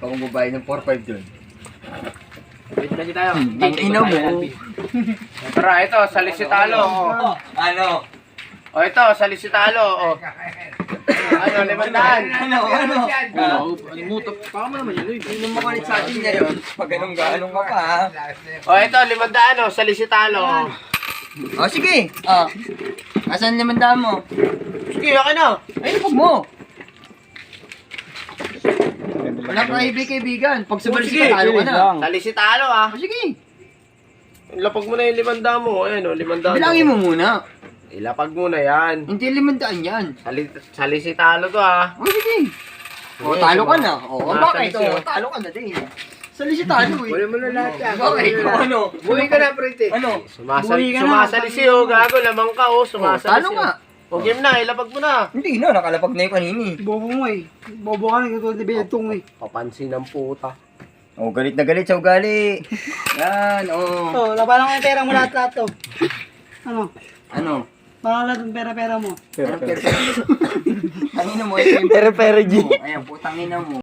pa akong babae ng 4-5 dun. Wait na tayo. Ang ina mo. Tara, ito, salisitalo. Oh. Ano? O ito, salisitalo. Oh. Ano, 500. Ano? Alimutok. Baka mo naman yun. Hindi mo makulit sa atin ngayon. Pag ganun-ganun ka pa ha. O ito, 500. Salisitalo. O sige. O. Asan 500 mo? Sige, akin na. Ay, huwag mo. Wala ka kaibigan. Pag sumalis Sige, ka, talo ka na. Salisitalo ah. O sige. Ilapag mo na yung 500 mo. Ayan o, 500. Bilangin mo muna. Ilapag mo na yan. Hindi 500 yan. Salisitalo to ah. O sige. O, talo ka na. O, bakit? O, talo ka na din. Salisitalo eh. Wala mo na lahat yan. Okay, ano? Buhay ka na, prete. Ano? Sumasalisi oh, gago. Lamang ka oh, sumasalisi. Talo nga. O game na, ilapag mo na. Hindi na, nakalapag na yung kanini. Bobo mo eh. Bobo ka na katulad ni Betong eh. Papansin ng puta. Oh, galit na galit sa ugali. Yan, oh. So, labanan ko yung pera mo lahat to. Ano? Ano? Parang lahat ng pera-pera mo. Anong pera? Kanina mo, ito yung pera-pera, G. Ayan, putang ina mo.